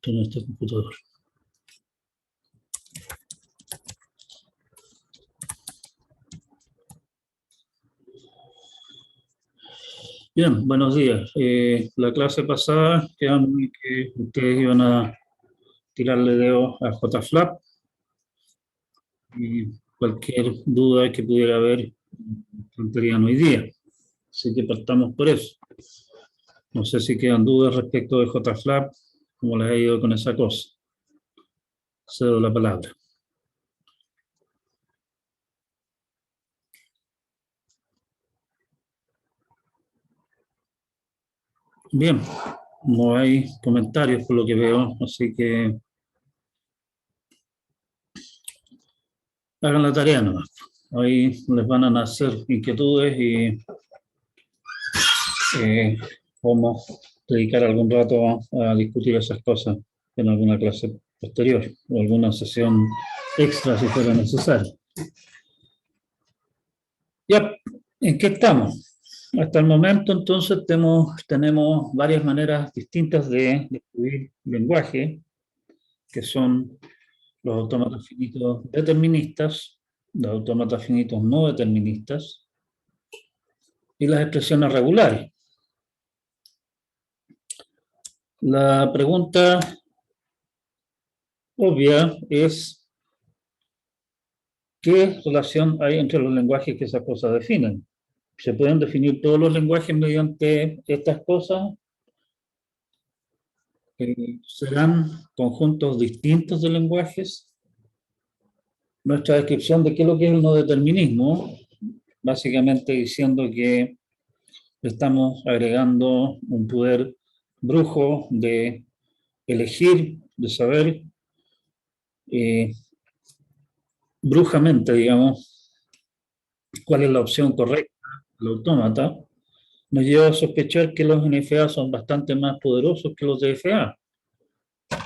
En este computador. Bien, buenos días. La clase pasada quedamos en que ustedes iban a tirarle dedo a JFlap y cualquier duda que pudiera haber plantearían hoy día. Así que partamos por eso. No sé si quedan dudas respecto de JFlap, cómo les ha ido con esa cosa. Cedo la palabra. Bien, no hay comentarios por lo que veo, así que hagan la tarea nomás. Ahí les van a nacer inquietudes y podemos dedicar algún rato a discutir esas cosas en alguna clase posterior o alguna sesión extra si fuera necesario. Ya, ¿en qué estamos? Hasta el momento, entonces, tenemos varias maneras distintas de escribir lenguaje, que son los autómatas finitos deterministas, los autómatas finitos no deterministas y las expresiones regulares. La pregunta obvia es: ¿qué relación hay entre los lenguajes que esas cosas definen? ¿Se pueden definir todos los lenguajes mediante estas cosas? ¿Serán conjuntos distintos de lenguajes? Nuestra descripción de qué es lo que es el no determinismo, básicamente diciendo que estamos agregando un poder brujo de elegir, de saber, brujamente, digamos, cuál es la opción correcta del autómata, nos lleva a sospechar que los NFA son bastante más poderosos que los DFA.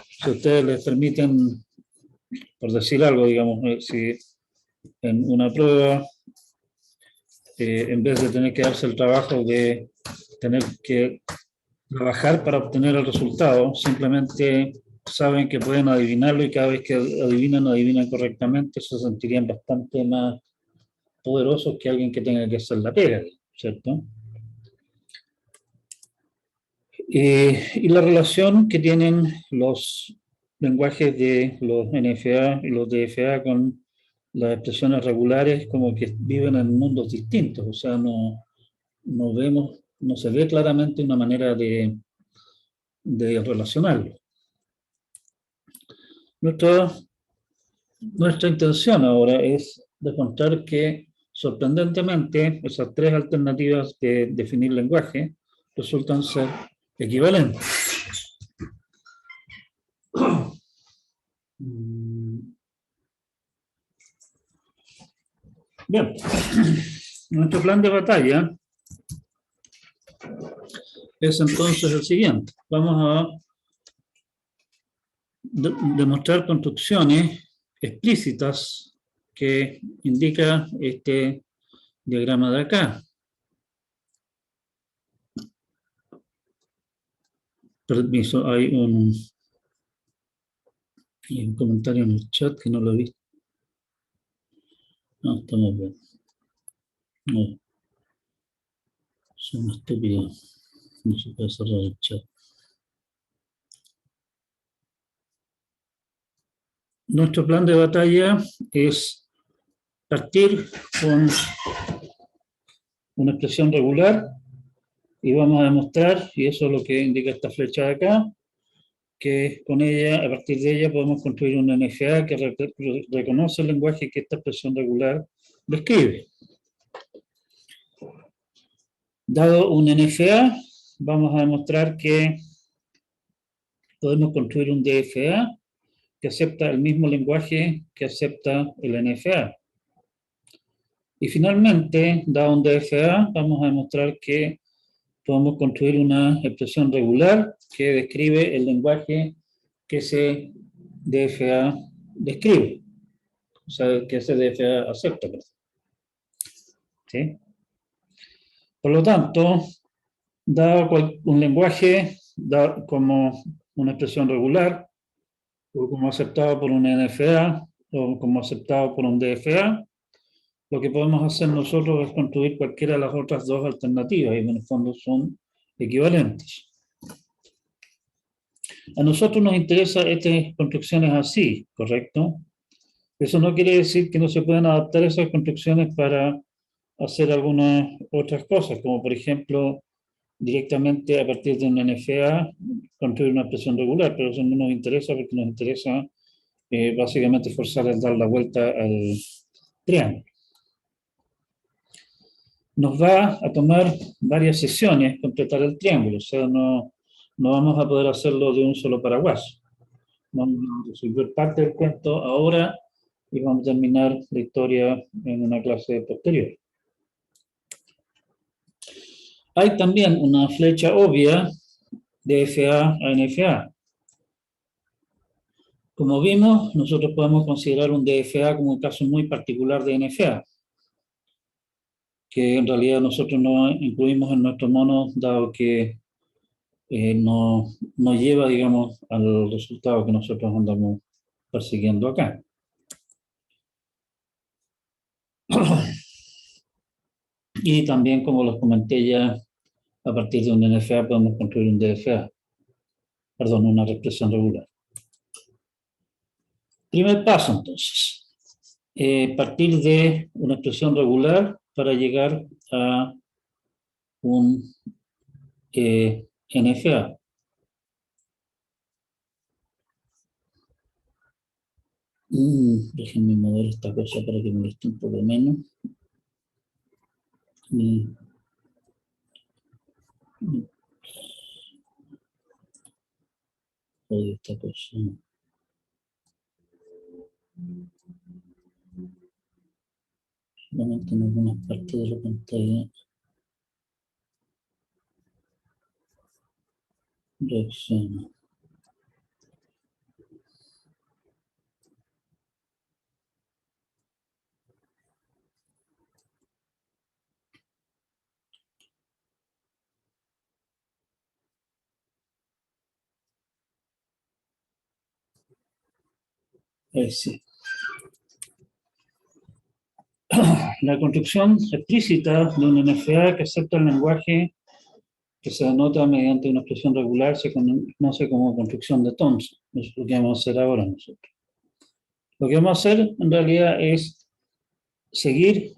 Si ustedes les permiten, por decir algo, digamos, si en una prueba, en vez de tener que darse el trabajo de tener que trabajar para obtener el resultado, simplemente saben que pueden adivinarlo y cada vez que adivinan correctamente, se sentirían bastante más poderosos que alguien que tenga que hacer la pega, ¿cierto? Y la relación que tienen los lenguajes de los NFA y los DFA con las expresiones regulares, como que viven en mundos distintos, o sea, no se ve claramente una manera de relacionarlo. Nuestra intención ahora es demostrar que, sorprendentemente, esas tres alternativas de definir lenguaje resultan ser equivalentes. Bien, nuestro plan de batalla es entonces el siguiente. Vamos a demostrar construcciones explícitas que indica este diagrama de acá. Permiso, hay un comentario en el chat que no lo he visto. No, estamos bien. No. Soy un estúpido. No se puede cerrar el chat. Nuestro plan de batalla es partir con una expresión regular y vamos a demostrar, y eso es lo que indica esta flecha de acá, que con ella, a partir de ella, podemos construir una NFA que reconoce el lenguaje que esta expresión regular describe. Dado un NFA, vamos a demostrar que podemos construir un DFA que acepta el mismo lenguaje que acepta el NFA. Y finalmente, dado un DFA, vamos a demostrar que podemos construir una expresión regular que describe el lenguaje que ese DFA describe, o sea, que ese DFA acepta. ¿Sí? Por lo tanto, dado un lenguaje como una expresión regular, o como aceptado por un NFA, o como aceptado por un DFA, lo que podemos hacer nosotros es construir cualquiera de las otras dos alternativas, y en el fondo son equivalentes. A nosotros nos interesa estas construcciones así, ¿correcto? Eso no quiere decir que no se puedan adaptar esas construcciones para hacer algunas otras cosas, como por ejemplo, directamente a partir de un NFA construir una expresión regular, pero eso no nos interesa porque nos interesa básicamente forzar el dar la vuelta al triángulo. Nos va a tomar varias sesiones completar el triángulo, o sea, no vamos a poder hacerlo de un solo paraguaso. Vamos a resolver parte del cuento ahora y vamos a terminar la historia en una clase posterior. Hay también una flecha obvia de FA a NFA. Como vimos, nosotros podemos considerar un DFA como un caso muy particular de NFA, que en realidad nosotros no incluimos en nuestro mono, dado que no lleva, digamos, al resultado que nosotros andamos persiguiendo acá. Y también, como les comenté ya, a partir de un NFA podemos construir un DFA, perdón, una expresión regular. Primer paso, entonces, partir de una expresión regular para llegar a un NFA. Déjenme mover esta cosa para que moleste un poco menos. Odio esta cosa. Solamente en algunas partes de la pantalla. Reacciona. Sí. La construcción explícita de un NFA que acepta el lenguaje que se denota mediante una expresión regular se conoce como construcción de Thompson. Eso es lo que vamos a hacer ahora nosotros. Lo que vamos a hacer en realidad es seguir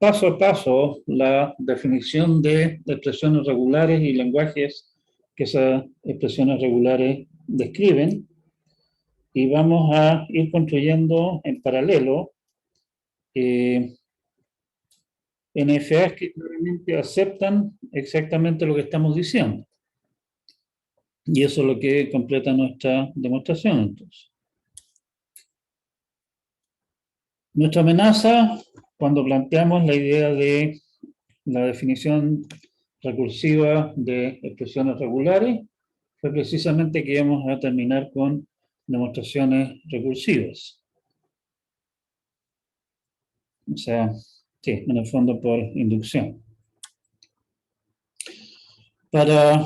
paso a paso la definición de expresiones regulares y lenguajes que esas expresiones regulares describen, y vamos a ir construyendo en paralelo NFAs que claramente aceptan exactamente lo que estamos diciendo. Y eso es lo que completa nuestra demostración, entonces. Nuestra amenaza, cuando planteamos la idea de la definición recursiva de expresiones regulares, fue precisamente que íbamos a terminar con demostraciones recursivas. O sea, sí, en el fondo por inducción. Para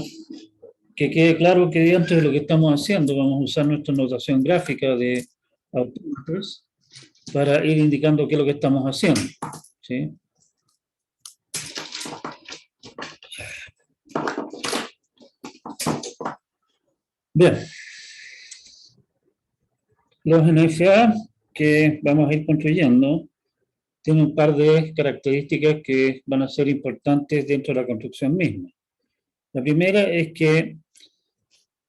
que quede claro que dentro de lo que estamos haciendo, vamos a usar nuestra notación gráfica de autómatas para ir indicando qué es lo que estamos haciendo. ¿Sí? Bien. Los NFA que vamos a ir construyendo tienen un par de características que van a ser importantes dentro de la construcción misma. La primera es que,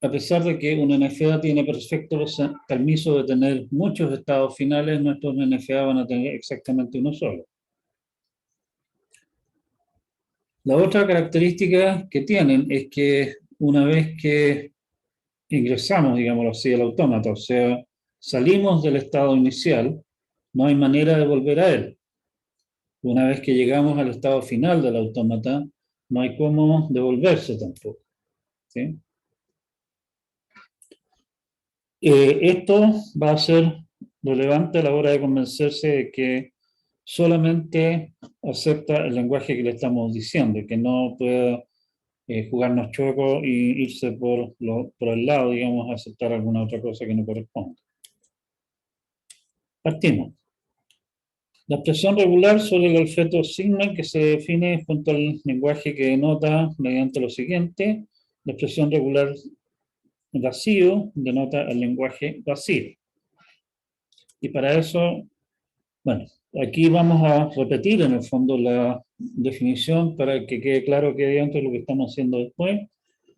a pesar de que un NFA tiene perfecto permiso de tener muchos estados finales, nuestros NFA van a tener exactamente uno solo. La otra característica que tienen es que una vez que ingresamos, digámoslo así, al autómata, o sea, salimos del estado inicial, no hay manera de volver a él. Una vez que llegamos al estado final del autómata, no hay cómo devolverse tampoco. ¿Sí? Esto va a ser relevante a la hora de convencerse de que solamente acepta el lenguaje que le estamos diciendo, que no puede jugarnos chueco y irse por el lado, digamos, a aceptar alguna otra cosa que no corresponde. Partimos. La expresión regular sobre el alfabeto sigma que se define junto al lenguaje que denota mediante lo siguiente. La expresión regular vacío denota el lenguaje vacío. Y para eso, bueno, aquí vamos a repetir en el fondo la definición para que quede claro que dentro de lo que estamos haciendo después.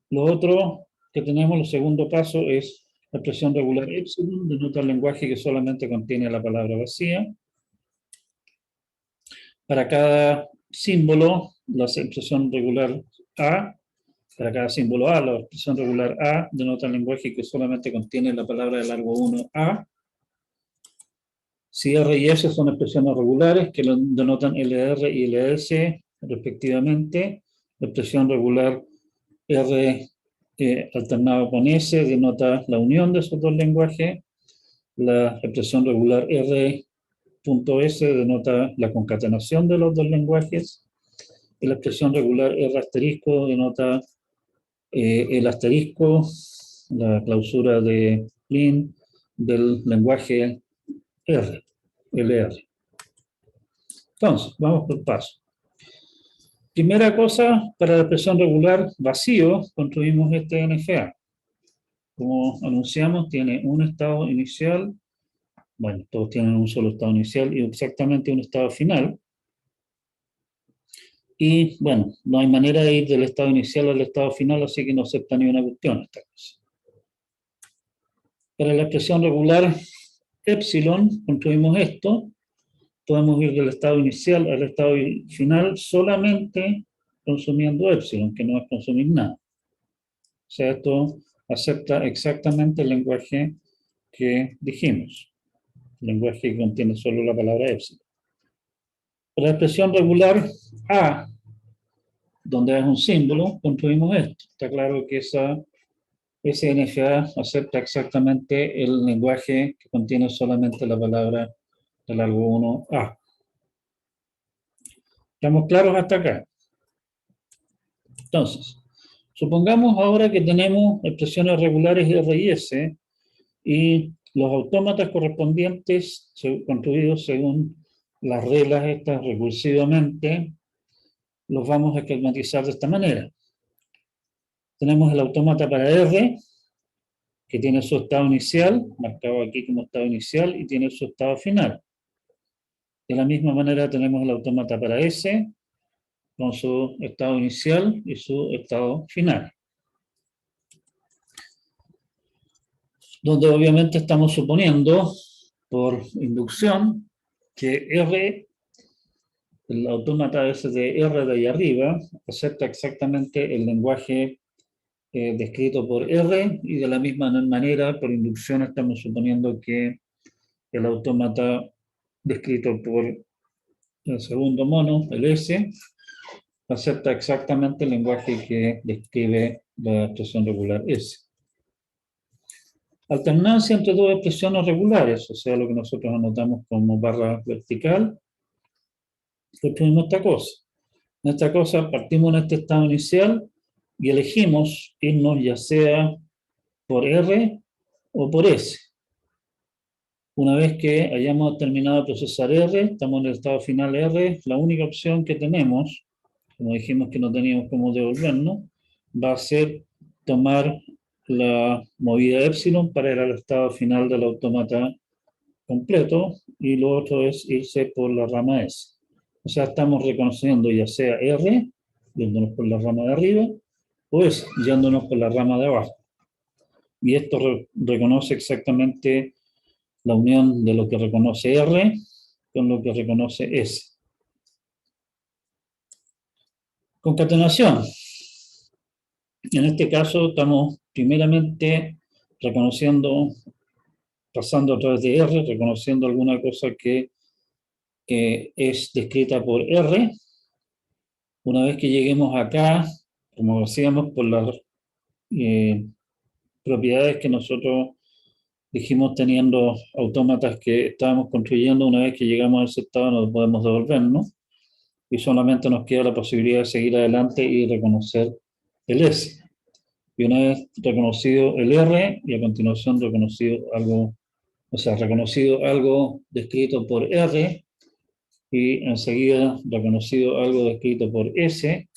Lo otro que tenemos, el segundo paso, es la expresión regular epsilon, denota el lenguaje que solamente contiene la palabra vacía. Para cada símbolo, la expresión regular A, para cada símbolo A, la expresión regular A denota el lenguaje que solamente contiene la palabra de largo 1 A. Si R y S son expresiones regulares que denotan LR y LS respectivamente, la expresión regular R alternado con S denota la unión de esos dos lenguajes. La expresión regular R.S denota la concatenación de los dos lenguajes. Y la expresión regular R asterisco denota el asterisco, la clausura de Lin del lenguaje R, LR. Entonces, vamos por paso. Primera cosa, para la expresión regular vacío, construimos este NFA. Como anunciamos, tiene un estado inicial, bueno, todos tienen un solo estado inicial y exactamente un estado final. Y bueno, no hay manera de ir del estado inicial al estado final, así que no acepta ni una cuestión esta cosa. Para la expresión regular epsilon, construimos esto. Podemos ir del estado inicial al estado final solamente consumiendo epsilon, que no es consumir nada. O sea, esto acepta exactamente el lenguaje que dijimos, el lenguaje que contiene solo la palabra epsilon. Para la expresión regular A, donde es un símbolo, construimos esto. Está claro que ese NFA acepta exactamente el lenguaje que contiene solamente la palabra de largo 1A. ¿Estamos claros hasta acá? Entonces, supongamos ahora que tenemos expresiones regulares R y S y los autómatas correspondientes construidos según las reglas estas recursivamente, los vamos a esquematizar de esta manera. Tenemos el autómata para R, que tiene su estado inicial, marcado aquí como estado inicial, y tiene su estado final. De la misma manera tenemos el autómata para S, con su estado inicial y su estado final. Donde obviamente estamos suponiendo, por inducción, que R, el autómata ese de R de ahí arriba, acepta exactamente el lenguaje descrito por R, y de la misma manera, por inducción, estamos suponiendo que el autómata descrito por el segundo mono, el S, acepta exactamente el lenguaje que describe la expresión regular S. Alternancia entre dos expresiones regulares, o sea, lo que nosotros anotamos como barra vertical, construimos esta cosa. En esta cosa partimos en este estado inicial y elegimos irnos ya sea por R o por S. Una vez que hayamos terminado de procesar R, estamos en el estado final R, la única opción que tenemos, como dijimos que no teníamos cómo devolvernos, va a ser tomar la movida epsilon para ir al estado final del autómata completo, y lo otro es irse por la rama S. O sea, estamos reconociendo ya sea R, yéndonos por la rama de arriba, o S, yéndonos por la rama de abajo. Y esto reconoce exactamente la unión de lo que reconoce R con lo que reconoce S. Concatenación. En este caso estamos primeramente reconociendo, pasando a través de R, reconociendo alguna cosa que es descrita por R. Una vez que lleguemos acá, como decíamos, por las propiedades que nosotros dijimos teniendo autómatas que estábamos construyendo, una vez que llegamos a ese estado no podemos devolvernos y solamente nos queda la posibilidad de seguir adelante y reconocer el S. Y una vez reconocido el R, y a continuación reconocido algo, o sea, reconocido algo descrito por R, y enseguida reconocido algo descrito por S,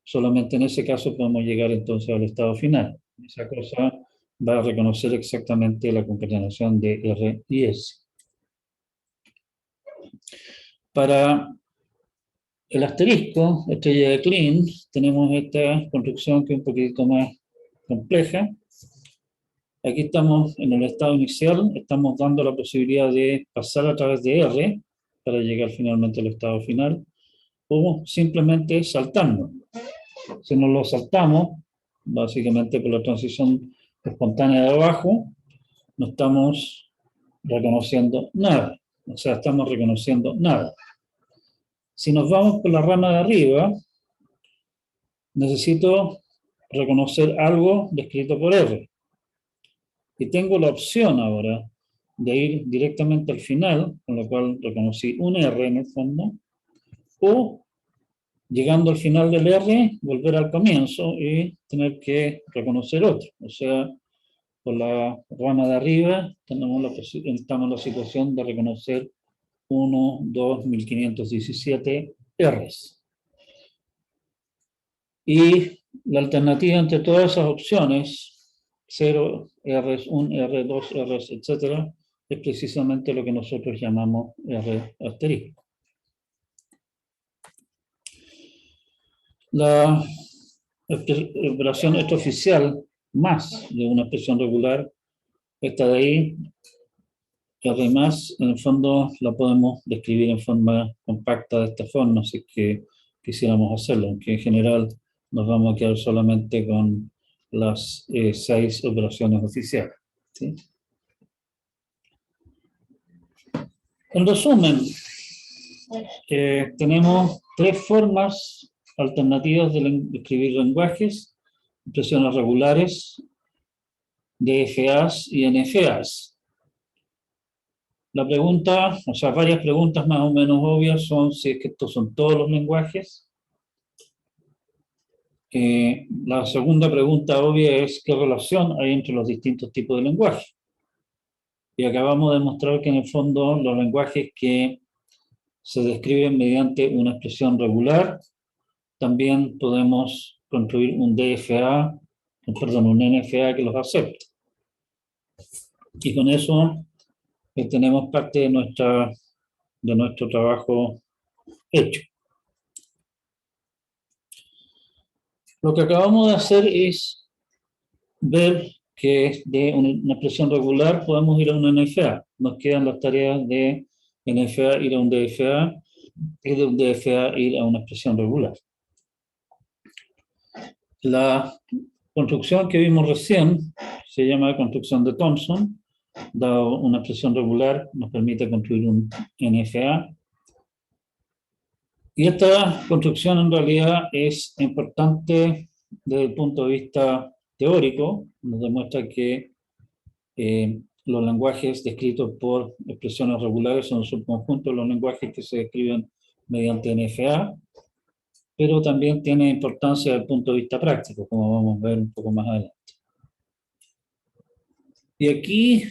solamente en ese caso podemos llegar entonces al estado final. Esa cosa va a reconocer exactamente la concatenación de R y S. Para el asterisco, estrella de Klein, tenemos esta construcción que es un poquito más compleja. Aquí estamos en el estado inicial, estamos dando la posibilidad de pasar a través de R para llegar finalmente al estado final, o simplemente saltando. Si no lo saltamos, básicamente por la transición espontánea de abajo, no estamos reconociendo nada. O sea, estamos reconociendo nada. Si nos vamos por la rama de arriba, necesito reconocer algo descrito por R. Y tengo la opción ahora de ir directamente al final, con lo cual reconocí un R en el fondo, o llegando al final del R, volver al comienzo y tener que reconocer otro. O sea, por la rama de arriba estamos en la situación de reconocer 1, 2, 1517 Rs. Y la alternativa entre todas esas opciones, 0 Rs, 1 R, 2 Rs, etc., es precisamente lo que nosotros llamamos R asterisco. La operación extraoficial más de una expresión regular, esta de ahí, R más, en el fondo la podemos describir en forma compacta de esta forma, si es que quisiéramos hacerlo, aunque en general nos vamos a quedar solamente con las 6 operaciones oficiales. ¿Sí? En resumen, tenemos 3 formas alternativas de escribir lenguajes: expresiones regulares, DFAs y NFAs. La pregunta, o sea, varias preguntas más o menos obvias son si es que estos son todos los lenguajes. La segunda pregunta obvia es qué relación hay entre los distintos tipos de lenguaje. Y acabamos de mostrar que en el fondo los lenguajes que se describen mediante una expresión regular, también podemos construir un DFA, perdón, un NFA que los acepte. Y con eso tenemos parte de nuestro trabajo hecho. Lo que acabamos de hacer es ver que de una expresión regular podemos ir a una NFA. Nos quedan las tareas de NFA ir a un DFA y de un DFA ir a una expresión regular. La construcción que vimos recién se llama construcción de Thomson. Dado una expresión regular, nos permite construir un NFA. Y esta construcción en realidad es importante desde el punto de vista teórico. Nos demuestra que los lenguajes descritos por expresiones regulares son un subconjunto de los lenguajes que se describen mediante NFA, pero también tiene importancia desde el punto de vista práctico, como vamos a ver un poco más adelante. Y aquí,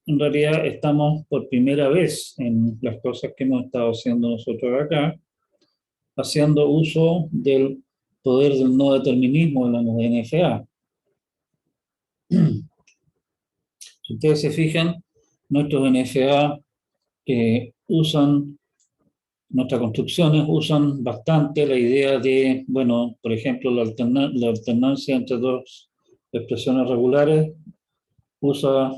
en realidad, estamos por primera vez en las cosas que hemos estado haciendo nosotros acá, haciendo uso del poder del no determinismo en los NFA. Si ustedes se fijan, nuestros NFA nuestras construcciones usan bastante la idea de, bueno, por ejemplo, la alternancia entre dos expresiones regulares, usa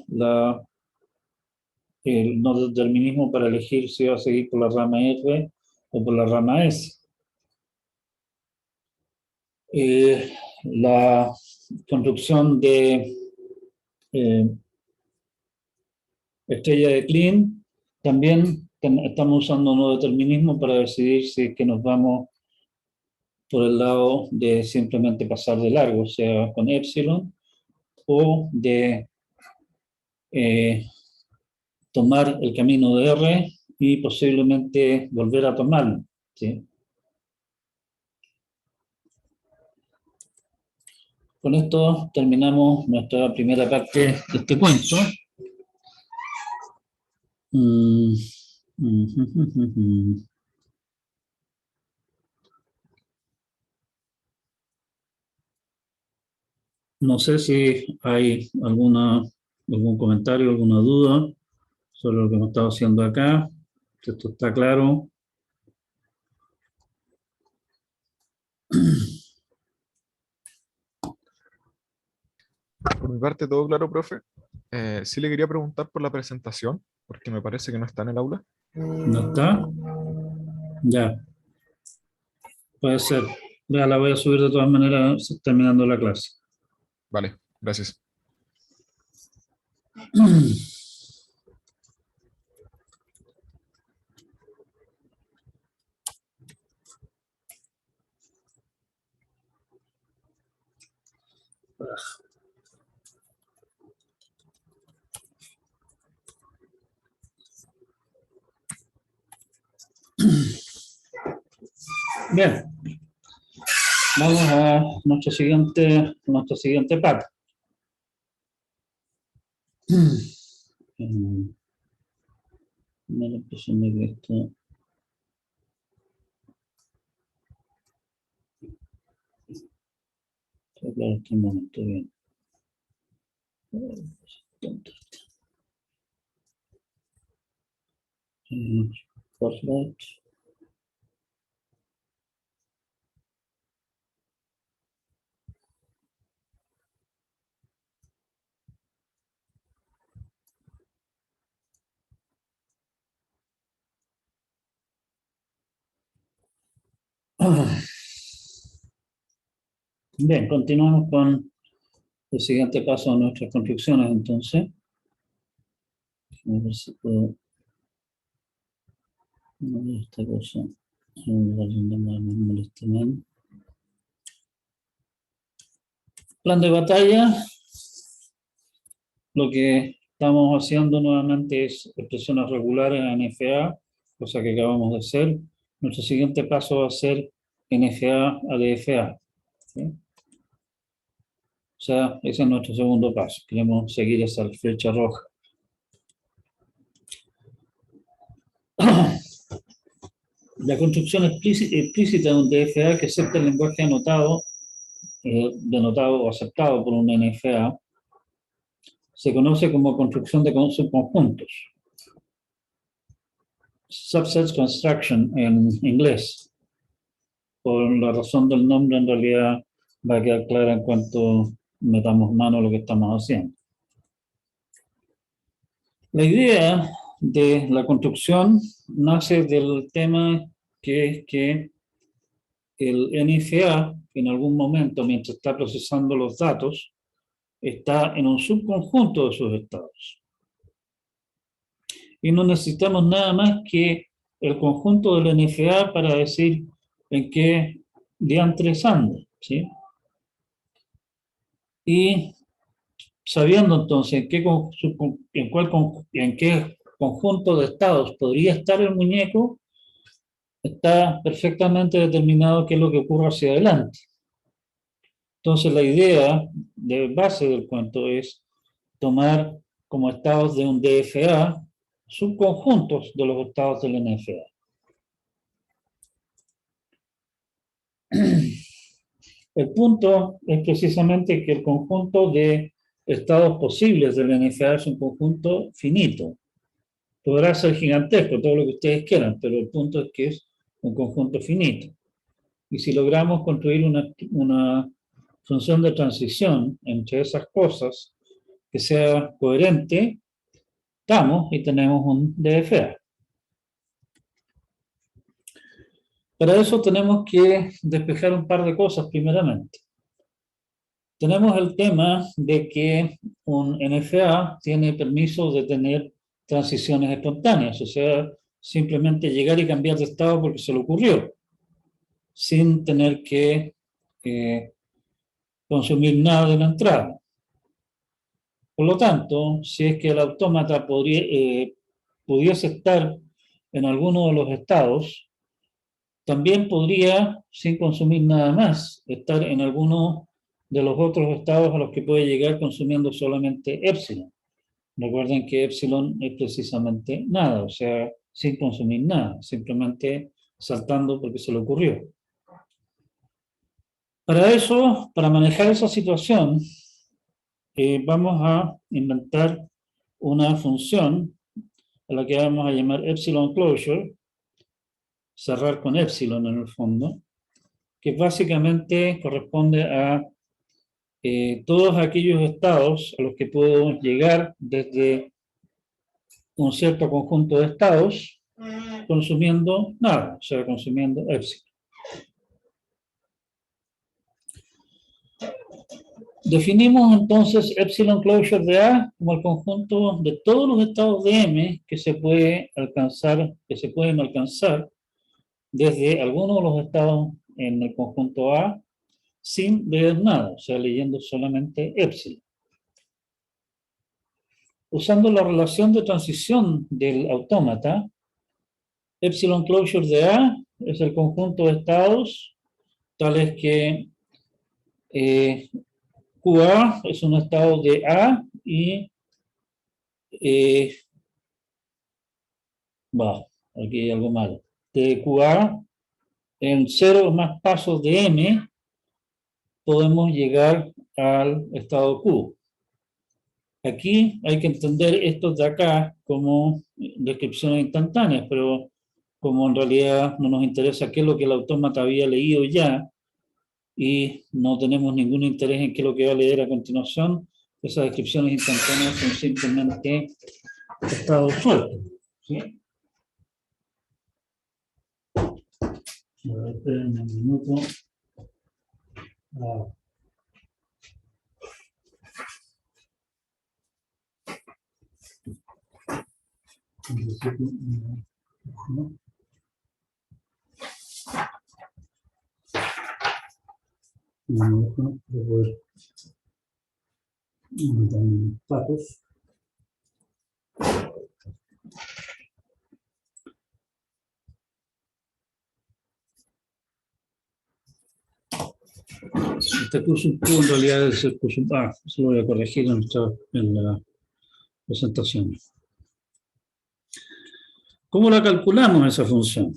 el no determinismo para elegir si va a seguir por la rama R o por la rama S. La construcción de estrella de Klein, también estamos usando no determinismo para decidir si es que nos vamos por el lado de simplemente pasar de largo, o sea, con epsilon, o de tomar el camino de R y posiblemente volver a tomarlo. ¿Sí? Con esto terminamos nuestra primera parte de este cuento. No sé si hay algún comentario, alguna duda sobre lo que hemos estado haciendo acá. Si esto está claro. Por mi parte, todo claro, profe. Sí le quería preguntar por la presentación, porque me parece que no está en el aula. ¿No está? Ya, puede ser. Ya la voy a subir de todas maneras terminando la clase. Vale, gracias. Bien, vamos a nuestra siguiente parte. Me da la impresión de que esto... Claro, este momento, bien. Spotlight. Bien, continuamos con el siguiente paso de nuestras construcciones, entonces. A ver si puedo mover esta cosa. Plan de batalla. Lo que estamos haciendo nuevamente es expresiones regulares a NFA, cosa que acabamos de hacer. Nuestro siguiente paso va a ser NFA a DFA. ¿Sí? O sea, ese es nuestro segundo paso. Queremos seguir esa flecha roja. La construcción explícita de un DFA que acepta el lenguaje denotado o aceptado por un NFA, se conoce como construcción de subconjuntos. Subsets construction en inglés. Por la razón del nombre, en realidad va a quedar clara en cuanto metamos mano a lo que estamos haciendo. La idea de la construcción nace del tema que es que el NFA, en algún momento, mientras está procesando los datos, está en un subconjunto de sus estados. Y no necesitamos nada más que el conjunto del NFA para decir en qué diantres anda, ¿sí? Y sabiendo entonces en qué conjunto de estados podría estar el muñeco, está perfectamente determinado qué es lo que ocurre hacia adelante. Entonces la idea de base del cuento es tomar como estados de un DFA subconjuntos de los estados del NFA. El punto es precisamente que el conjunto de estados posibles del NFA es un conjunto finito. Podrá ser gigantesco, todo lo que ustedes quieran, pero el punto es que es un conjunto finito. Y si logramos construir una función de transición entre esas cosas que sea coherente, estamos y tenemos un DFA. Para eso tenemos que despejar un par de cosas primeramente. Tenemos el tema de que un NFA tiene permiso de tener transiciones espontáneas, o sea, simplemente llegar y cambiar de estado porque se le ocurrió, sin tener que consumir nada de la entrada. Por lo tanto, si es que el autómata pudiese estar en alguno de los estados, también podría, sin consumir nada más, estar en alguno de los otros estados a los que puede llegar consumiendo solamente épsilon. Recuerden que épsilon es precisamente nada, o sea, sin consumir nada, simplemente saltando porque se le ocurrió. Para eso, para manejar esa situación, vamos a inventar una función a la que vamos a llamar epsilon closure, cerrar con epsilon en el fondo, que básicamente corresponde a todos aquellos estados a los que puedo llegar desde un cierto conjunto de estados consumiendo nada, o sea, consumiendo epsilon. Definimos entonces epsilon closure de A como el conjunto de todos los estados de M que se pueden alcanzar desde alguno de los estados en el conjunto A sin leer nada, o sea, leyendo solamente epsilon. Usando la relación de transición del autómata, epsilon closure de A es el conjunto de estados tales que QA es un estado de A y aquí hay algo malo. De QA en 0 más pasos de M podemos llegar al estado Q. Aquí hay que entender estos de acá como descripciones instantáneas, pero como en realidad no nos interesa qué es lo que el autómata había leído ya y no tenemos ningún interés en qué es lo que va a leer a continuación, esas descripciones instantáneas son simplemente estados sueltos. ¿Sí? Esperen un minuto. Datos. Este curso en realidad es el curso A, eso lo voy a corregir en la presentación. ¿Cómo la calculamos esa función?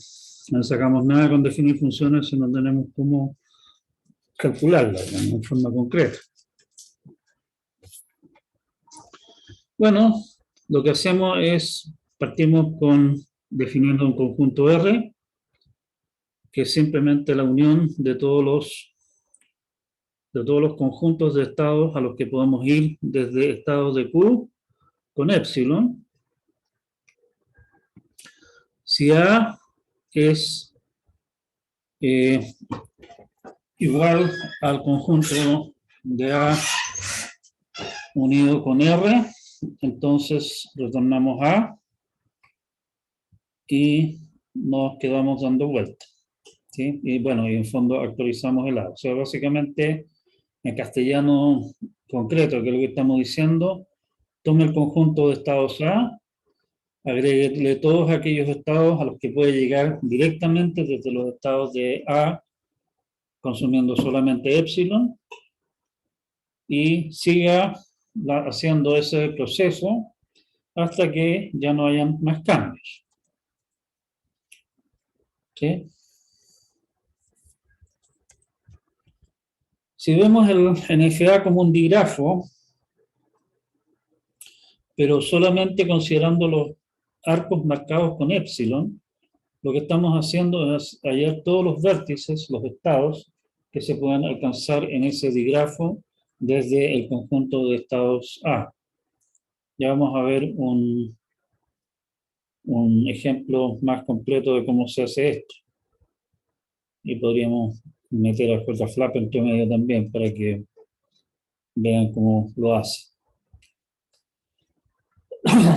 No sacamos nada con definir funciones si no tenemos cómo calcularla en forma concreta. Bueno, lo que hacemos es, partimos con definiendo un conjunto R, que es simplemente la unión de todos los conjuntos de estados a los que podemos ir desde estados de Q con epsilon. Si A es igual al conjunto de A unido con R, entonces retornamos A y nos quedamos dando vuelta. ¿Sí? Y bueno, y en fondo actualizamos el A. O sea, básicamente, en castellano concreto, que es lo que estamos diciendo, tome el conjunto de estados A, agréguele todos aquellos estados a los que puede llegar directamente desde los estados de A, consumiendo solamente epsilon, y siga haciendo ese proceso hasta que ya no hayan más cambios. ¿Sí? Si vemos el NFA como un digrafo, pero solamente considerando los arcos marcados con epsilon, lo que estamos haciendo es hallar todos los vértices, los estados, que se pueden alcanzar en ese digrafo desde el conjunto de estados A. Ya vamos a ver un ejemplo más completo de cómo se hace esto. Y podríamos meter a JFlap entre medio también para que vean cómo lo hace.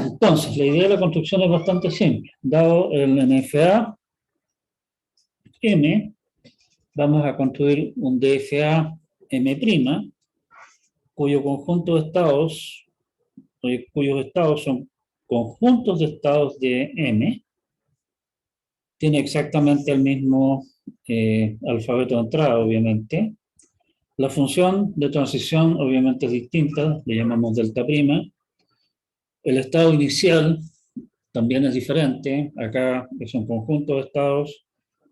Entonces, la idea de la construcción es bastante simple. Dado el NFA M, vamos a construir un DFA M', cuyo conjunto de estados, cuyos estados son conjuntos de estados de M, tiene exactamente el mismo alfabeto de entrada, obviamente, La función de transición obviamente es distinta, le llamamos delta prima. El estado inicial también es diferente, acá es un conjunto de estados,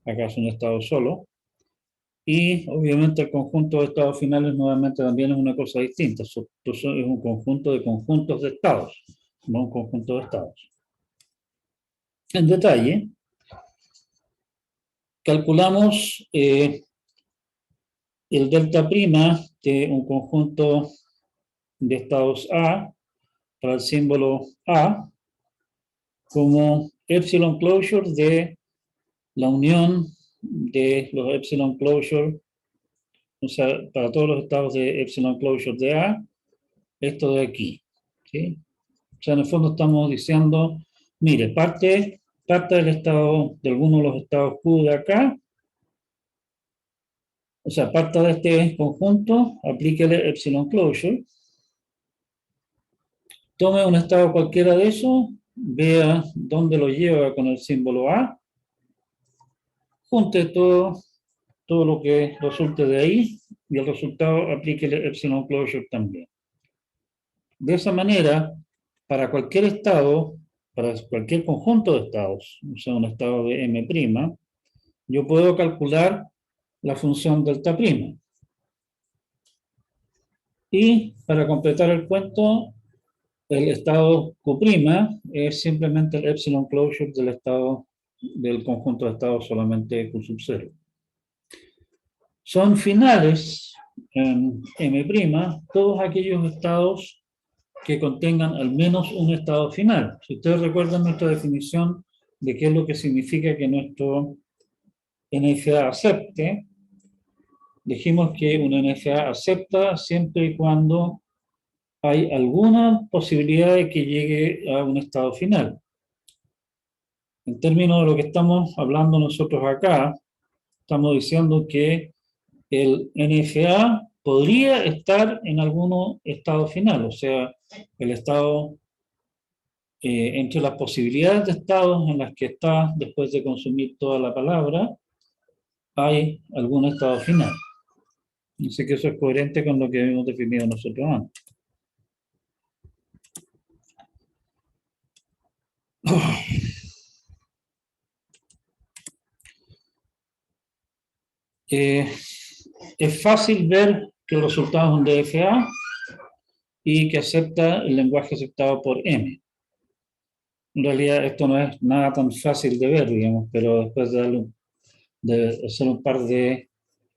acá es un estado solo. Y obviamente el conjunto de estados finales nuevamente también es una cosa distinta, es un conjunto de conjuntos de estados, no un conjunto de estados. En detalle, calculamos el delta prima de un conjunto de estados A para el símbolo A como epsilon closure de la unión de los epsilon closure, o sea, para todos los estados de epsilon closure de A, esto de aquí. ¿Sí? O sea, en el fondo estamos diciendo, mire, parte del estado, de alguno de los estados Q de acá, o sea, parte de este conjunto, aplíquele epsilon closure, tome un estado cualquiera de eso, vea dónde lo lleva con el símbolo A, junte todo lo que resulte de ahí y el resultado aplíquele epsilon closure también. De esa manera, para cualquier estado, para cualquier conjunto de estados, o sea, un estado de M', yo puedo calcular la función delta prima. Y para completar el cuento, el estado Q' es simplemente el epsilon closure del estado del conjunto de estados solamente Q sub 0. Son finales en M' todos aquellos estados que contengan al menos un estado final. Si ustedes recuerdan nuestra definición de qué es lo que significa que nuestro NFA acepte, dijimos que un NFA acepta siempre y cuando hay alguna posibilidad de que llegue a un estado final. En términos de lo que estamos hablando nosotros acá, estamos diciendo que el NFA podría estar en algún estado final, o sea, el estado entre las posibilidades de estados en las que está después de consumir toda la palabra, hay algún estado final. Así que eso es coherente con lo que hemos definido nosotros antes. Es fácil ver que el resultado es un DFA y que acepta el lenguaje aceptado por M. En realidad esto no es nada tan fácil de ver, digamos, pero después de hacer un par de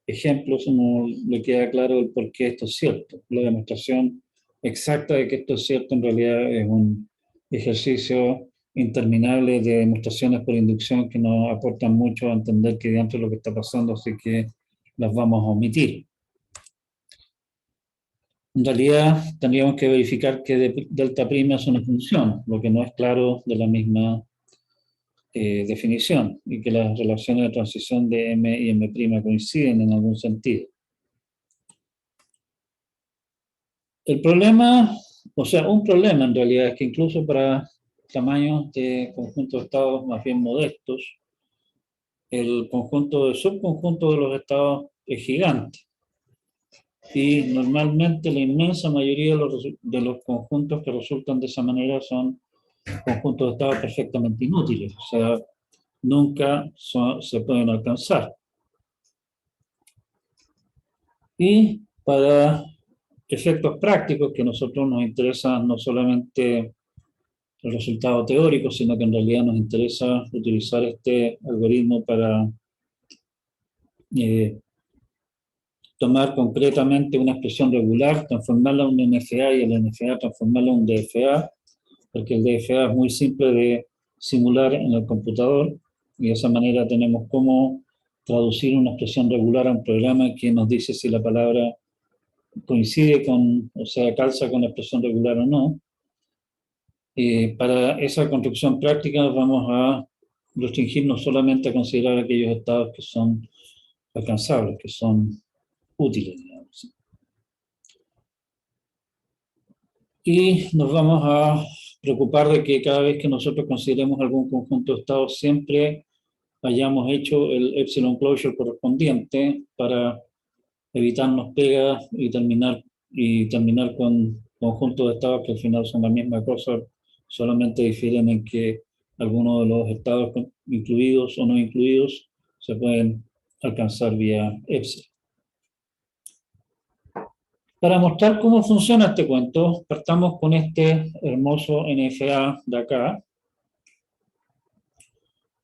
ejemplos uno le queda claro el por qué esto es cierto. La demostración exacta de que esto es cierto en realidad es un ejercicio interminable de demostraciones por inducción que nos aportan mucho a entender que dentro de lo que está pasando, así que las vamos a omitir. En realidad tendríamos que verificar que delta prima es una función, lo que no es claro de la misma definición, y que las relaciones de transición de M y M' coinciden en algún sentido. El problema, o sea, un problema en realidad es que incluso para tamaños de conjuntos de estados más bien modestos, el conjunto de subconjuntos de los estados es gigante. Y normalmente la inmensa mayoría de los conjuntos que resultan de esa manera son conjuntos de estados perfectamente inútiles, o sea, nunca se pueden alcanzar. Y para efectos prácticos que a nosotros nos interesan no solamente el resultado teórico, sino que en realidad nos interesa utilizar este algoritmo para tomar concretamente una expresión regular, transformarla en un NFA y el NFA transformarla en un DFA, porque el DFA es muy simple de simular en el computador y de esa manera tenemos cómo traducir una expresión regular a un programa que nos dice si la palabra coincide con, o sea, calza con la expresión regular o no. Para esa construcción práctica vamos a restringirnos solamente a considerar aquellos estados que son alcanzables, que son útiles, digamos. Y nos vamos a preocupar de que cada vez que nosotros consideremos algún conjunto de estados, siempre hayamos hecho el epsilon closure correspondiente para evitarnos pegas y terminar con conjuntos de estados que al final son la misma cosa, solamente difieren en que algunos de los estados incluidos o no incluidos se pueden alcanzar vía Epsilon. Para mostrar cómo funciona este cuento, partamos con este hermoso NFA de acá,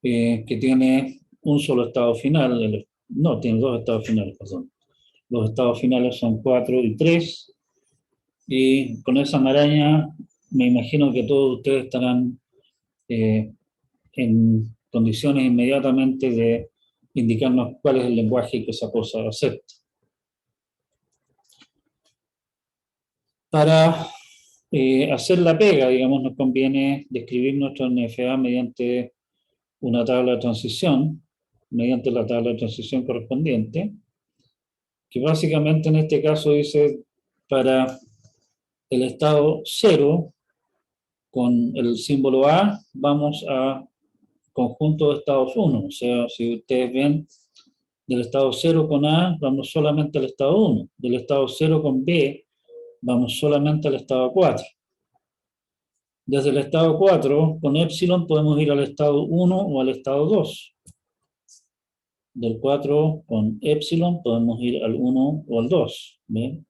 que tiene un solo estado final, no, tiene dos estados finales, perdón. Los estados finales son 4 y 3, y con esa maraña me imagino que todos ustedes estarán en condiciones inmediatamente de indicarnos cuál es el lenguaje que esa cosa acepta. Para hacer la pega, digamos, nos conviene describir nuestro NFA mediante una tabla de transición, mediante la tabla de transición correspondiente, que básicamente en este caso dice para el estado 0, con el símbolo A, vamos a conjunto de estados 1. O sea, si ustedes ven, del estado 0 con A, vamos solamente al estado 1. Del estado 0 con B, vamos solamente al estado 4. Desde el estado 4, con epsilon, podemos ir al estado 1 o al estado 2. Del 4 con epsilon podemos ir al 1 o al 2. ¿Ven?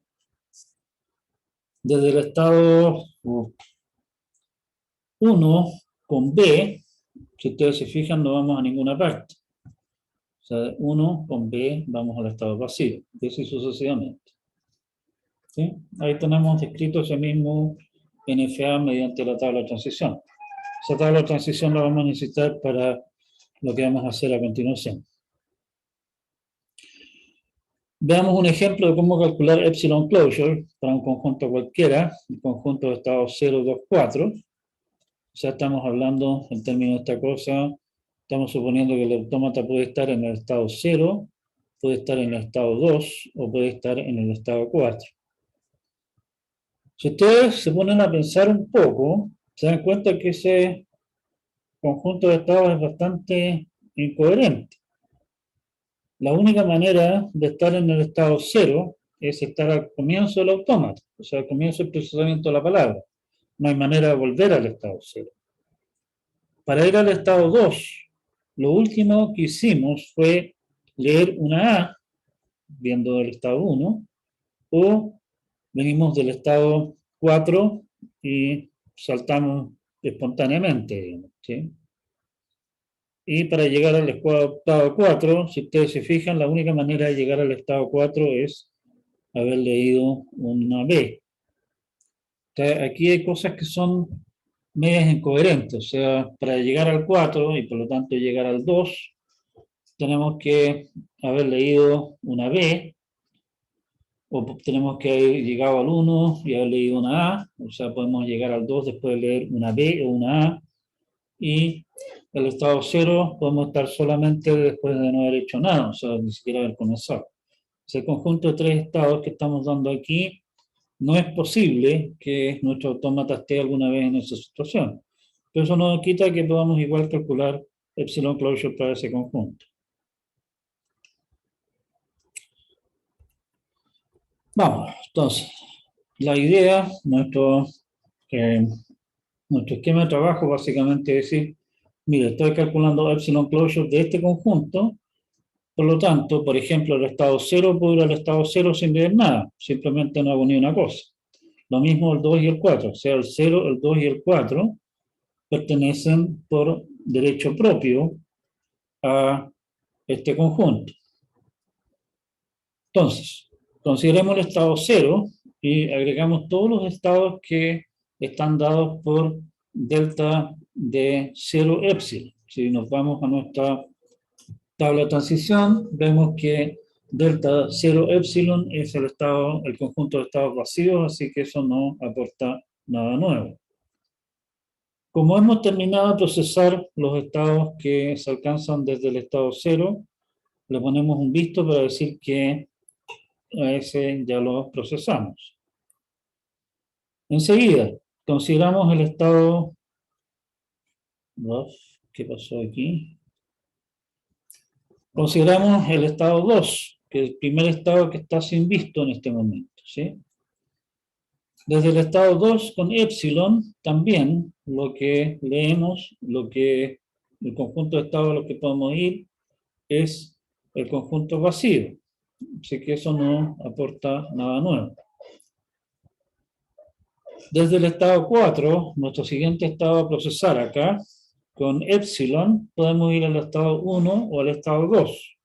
Desde el estado 1 con B, si ustedes se fijan, no vamos a ninguna parte. O sea, de 1 con B vamos al estado vacío, y así sucesivamente. ¿Sí? Ahí tenemos descrito ese mismo NFA mediante la tabla de transición. Esa tabla de transición la vamos a necesitar para lo que vamos a hacer a continuación. Veamos un ejemplo de cómo calcular epsilon closure para un conjunto cualquiera, un conjunto de estados 0, 2, 4. Ya estamos hablando en términos de esta cosa, estamos suponiendo que el autómata puede estar en el estado 0, puede estar en el estado 2 o puede estar en el estado 4. Si ustedes se ponen a pensar un poco, se dan cuenta que ese conjunto de estados es bastante incoherente. La única manera de estar en el estado 0 es estar al comienzo del autómata, o sea, al comienzo del procesamiento de la palabra. No hay manera de volver al estado 0. Para ir al estado 2, lo último que hicimos fue leer una A, viendo el estado 1, o venimos del estado 4 y saltamos espontáneamente, digamos, ¿sí? Y para llegar al estado 4, si ustedes se fijan, la única manera de llegar al estado 4 es haber leído una B. O sea, aquí hay cosas que son medias incoherentes. O sea, para llegar al 4 y por lo tanto llegar al 2, tenemos que haber leído una B, o tenemos que haber llegado al 1 y haber leído una A. O sea, podemos llegar al 2 después de leer una B o una A. Y el estado 0 podemos estar solamente después de no haber hecho nada, o sea, ni siquiera haber comenzado. Ese conjunto de tres estados que estamos dando aquí, no es posible que nuestro autómata esté alguna vez en esa situación. Pero eso no quita que podamos igual calcular epsilon closure para ese conjunto. Vamos, entonces, la idea, nuestro esquema de trabajo básicamente es decir, mire, estoy calculando epsilon closure de este conjunto, por lo tanto, por ejemplo, el estado 0 puedo ir al estado 0 sin ver nada, simplemente no hago ni una cosa. Lo mismo el 2 y el 4, o sea, el 0, el 2 y el 4 pertenecen por derecho propio a este conjunto. Entonces, consideremos el estado 0 y agregamos todos los estados que están dados por delta de 0 epsilon. Si nos vamos a nuestra tabla de transición, vemos que delta 0 epsilon es el conjunto de estados vacíos, así que eso no aporta nada nuevo. Como hemos terminado de procesar los estados que se alcanzan desde el estado 0, le ponemos un visto para decir que a ese ya lo procesamos. Enseguida, consideramos el estado 2. ¿Qué pasó aquí? Consideramos el estado 2. que es el primer estado que está sin visto en este momento, ¿sí? Desde el estado 2 con epsilon, también lo que leemos, el conjunto de estados a los que podemos ir es el conjunto vacío. Así que eso no aporta nada nuevo. Desde el estado 4, nuestro siguiente estado a procesar acá, con epsilon, podemos ir al estado 1 o al estado 2.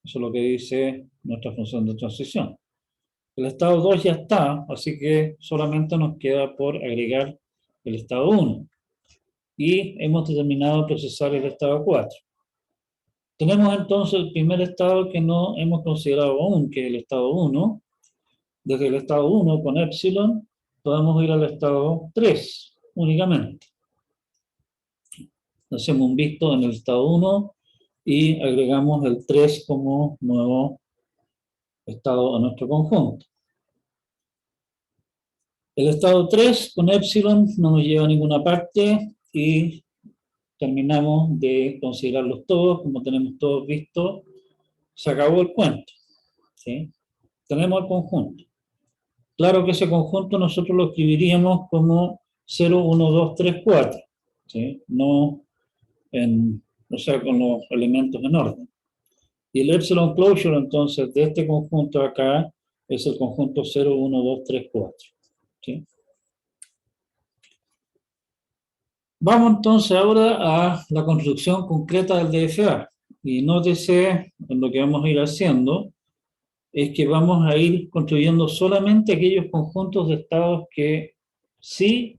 Eso es lo que dice nuestra función de transición. El estado 2 ya está, así que solamente nos queda por agregar el estado 1. Y hemos determinado procesar el estado 4. Tenemos entonces el primer estado que no hemos considerado aún, que es el estado 1. Desde el estado 1 con epsilon podemos ir al estado 3 únicamente. Hacemos un visto en el estado 1 y agregamos el 3 como nuevo estado a nuestro conjunto. El estado 3 con epsilon no nos lleva a ninguna parte y terminamos de considerarlos todos, como tenemos todos visto, se acabó el cuento, ¿sí? Tenemos el conjunto. Claro que ese conjunto nosotros lo escribiríamos como 0, 1, 2, 3, 4, ¿sí? No o sea, con los elementos en orden. Y el epsilon closure, entonces, de este conjunto acá, es el conjunto 0, 1, 2, 3, 4. ¿Sí? Vamos entonces ahora a la construcción concreta del DFA. Y nótese en lo que vamos a ir haciendo, es que vamos a ir construyendo solamente aquellos conjuntos de estados que sí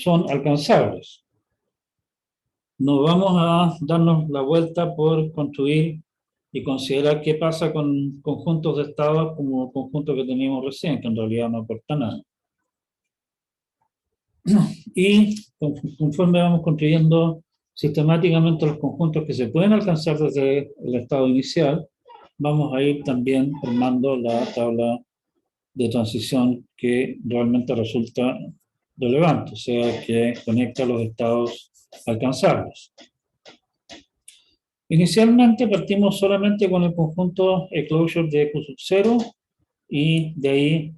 son alcanzables. No vamos a darnos la vuelta por construir y considerar qué pasa con conjuntos de estados como el conjunto que teníamos recién, que en realidad no aporta nada. Y conforme vamos construyendo sistemáticamente los conjuntos que se pueden alcanzar desde el estado inicial, vamos a ir también formando la tabla de transición que realmente resulta relevante, o sea, que conecta los estados alcanzables. Inicialmente partimos solamente con el conjunto closure de Q sub 0 y de ahí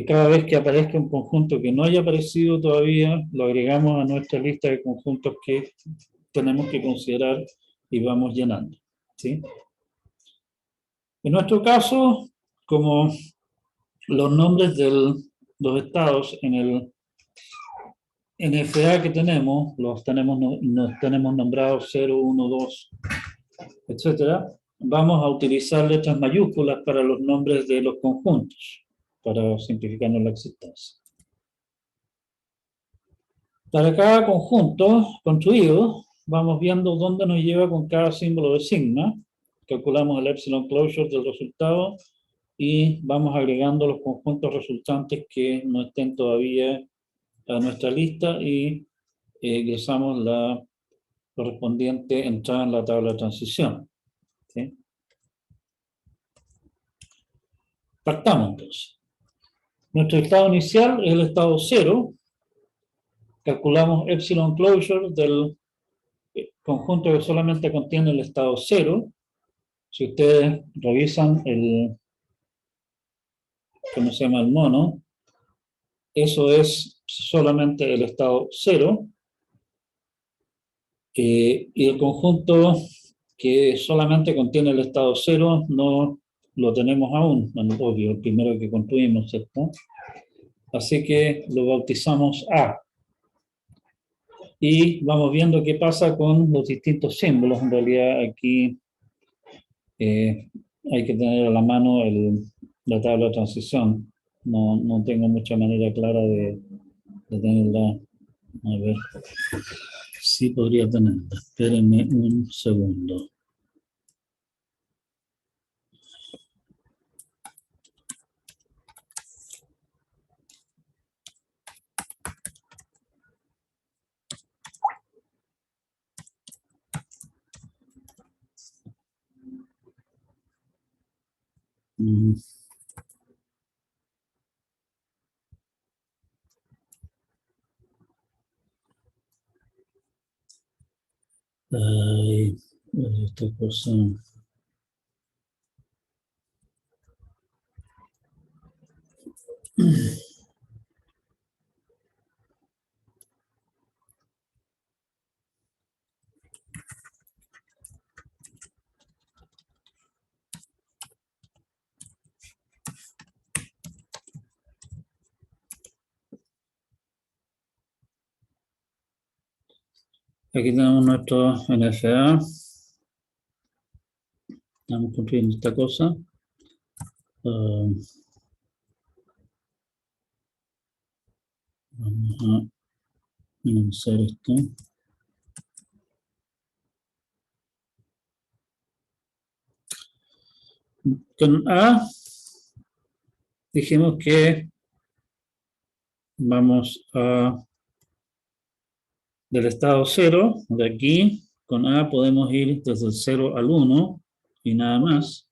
cada vez que aparezca un conjunto que no haya aparecido todavía, lo agregamos a nuestra lista de conjuntos que tenemos que considerar y vamos llenando, ¿sí? En nuestro caso, como los nombres de los estados en el NFA que tenemos, los tenemos nombrados 0, 1, 2, etcétera, vamos a utilizar letras mayúsculas para los nombres de los conjuntos, para simplificarnos la existencia. Para cada conjunto construido, vamos viendo dónde nos lleva con cada símbolo de sigma. Calculamos el epsilon closure del resultado y vamos agregando los conjuntos resultantes que no estén todavía a nuestra lista y ingresamos la correspondiente entrada en la tabla de transición. ¿Sí? Partamos entonces. Nuestro estado inicial es el estado 0. Calculamos epsilon closure del conjunto que solamente contiene el estado 0. Si ustedes revisan ¿cómo se llama? El mono, eso es solamente el estado 0. Y el conjunto que solamente contiene el estado 0 no lo tenemos aún, obvio, el primero que construimos, ¿cierto? Así que lo bautizamos A. Y vamos viendo qué pasa con los distintos símbolos. En realidad aquí hay que tener a la mano la tabla de transición. No tengo mucha manera clara de tenerla. A ver, sí podría tenerla. Espérenme un segundo. Ay, esta cosa. Aquí tenemos nuestro NFA. Estamos construyendo esta cosa. Vamos a minimizar esto. Con A dijimos que vamos a del estado 0, de aquí, con A podemos ir desde el 0 al 1 y nada más.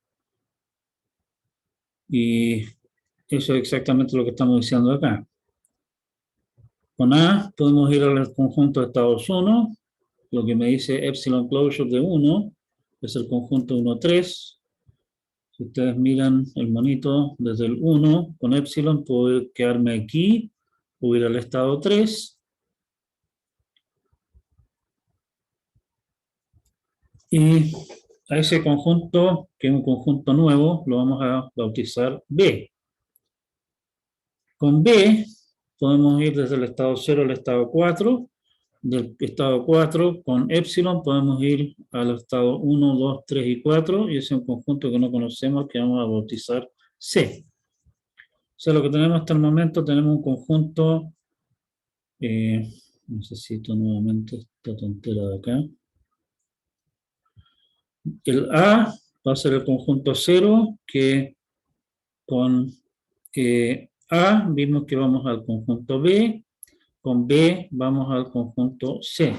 Y eso es exactamente lo que estamos diciendo acá. Con A podemos ir al conjunto de estados 1, lo que me dice epsilon closure de 1, es el conjunto 1, 3. Si ustedes miran el monito desde el 1 con epsilon, puedo quedarme aquí, o ir al estado 3. Y a ese conjunto, que es un conjunto nuevo, lo vamos a bautizar B. Con B podemos ir desde el estado 0 al estado 4. Del estado 4 con epsilon podemos ir al estado 1, 2, 3 y 4. Y ese es un conjunto que no conocemos que vamos a bautizar C. O sea, lo que tenemos hasta el momento, tenemos un conjunto, necesito nuevamente esta tontera de acá. El A va a ser el conjunto 0, que con A vimos que vamos al conjunto B, con B vamos al conjunto C.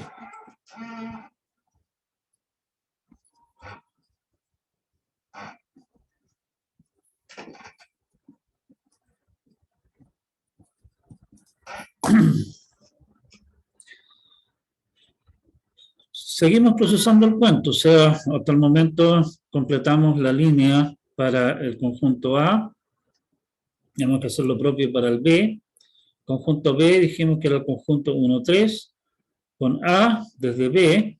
Seguimos procesando el cuento, o sea, hasta el momento completamos la línea para el conjunto A, tenemos que hacer lo propio para el B. Conjunto B dijimos que era el conjunto 1, 3, con A desde B,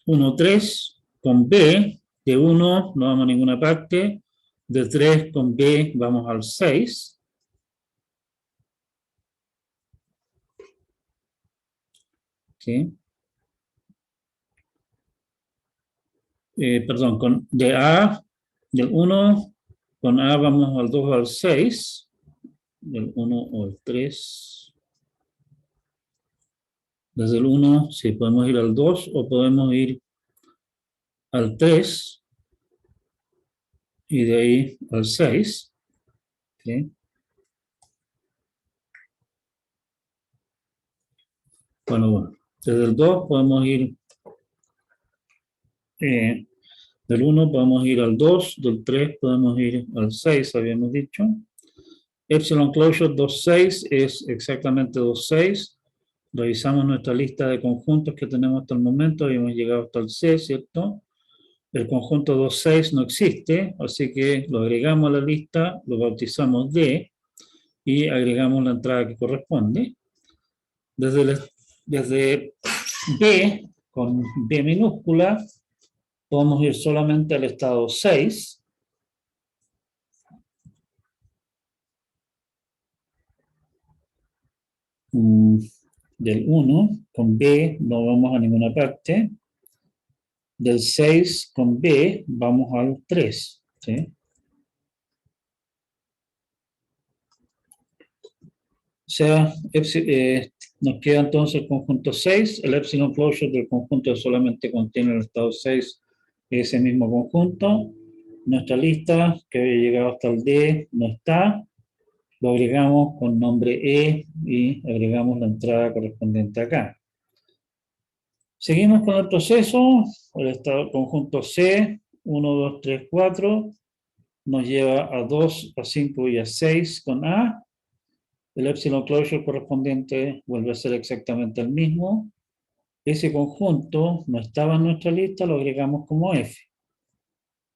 uno, 3, con B, de 1 no vamos a ninguna parte, de 3 con B vamos al 6. ¿Sí? Perdón, de A, del 1, con A vamos al 2 al 6, del 1 o el 3. Desde el 1, sí, podemos ir al 2 o podemos ir al 3 y de ahí al 6. ¿Sí? Bueno, desde el 2 podemos ir, del 1 podemos ir al 2, del 3 podemos ir al 6, habíamos dicho. Epsilon closure 2,6 es exactamente 2,6. Revisamos nuestra lista de conjuntos que tenemos hasta el momento y hemos llegado hasta el C, ¿cierto? El conjunto 2,6 no existe, así que lo agregamos a la lista, lo bautizamos D y agregamos la entrada que corresponde. Desde B, con B minúscula, podemos ir solamente al estado 6. Del 1, con B no vamos a ninguna parte. Del 6 con B vamos al 3. ¿Sí? O sea, nos queda entonces el conjunto 6. El epsilon closure del conjunto solamente contiene el estado 6, ese mismo conjunto. Nuestra lista, que había llegado hasta el D, no está. Lo agregamos con nombre E y agregamos la entrada correspondiente acá. Seguimos con el proceso. El estado conjunto C, 1, 2, 3, 4, nos lleva a 2, a 5 y a 6 con A. El epsilon closure correspondiente vuelve a ser exactamente el mismo. Ese conjunto no estaba en nuestra lista, lo agregamos como F.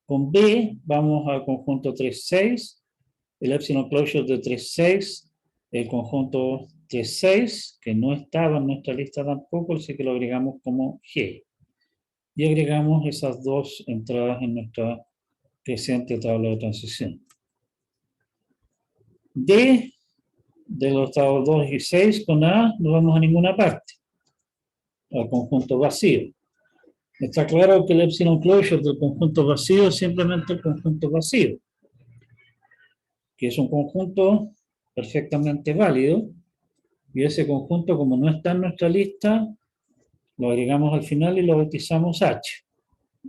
Con B vamos al conjunto 3,6, el epsilon closure de 3,6, el conjunto 3,6, que no estaba en nuestra lista tampoco, así que lo agregamos como G. Y agregamos esas dos entradas en nuestra presente tabla de transición. D, de los estados 2 y 6, con A no vamos a ninguna parte, al conjunto vacío. Está claro que el epsilon closure del conjunto vacío es simplemente el conjunto vacío, que es un conjunto perfectamente válido, y ese conjunto, como no está en nuestra lista, lo agregamos al final y lo bautizamos H.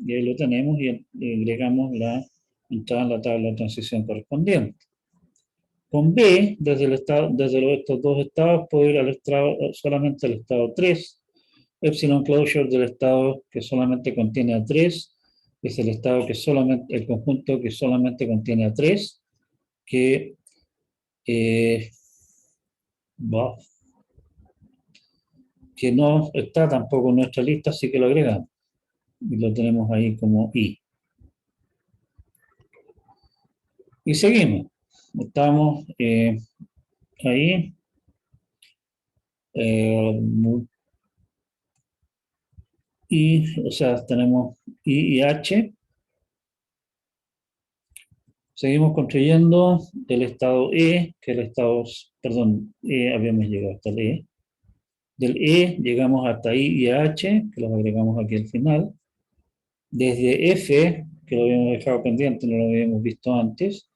Y ahí lo tenemos y agregamos la entrada en la tabla de transición correspondiente. Con B, desde estos dos estados, puedo ir solamente al estado 3. Epsilon closure del estado que solamente contiene a 3 es el estado el conjunto que solamente contiene a 3, que no está tampoco en nuestra lista, así que lo agregamos. Y lo tenemos ahí como I. Y seguimos. Estamos ahí. O sea, tenemos I y H. Seguimos construyendo del estado E, que el estado, perdón, habíamos llegado hasta el E. Del E llegamos hasta I y H, que los agregamos aquí al final. Desde F, que lo habíamos dejado pendiente, no lo habíamos visto antes,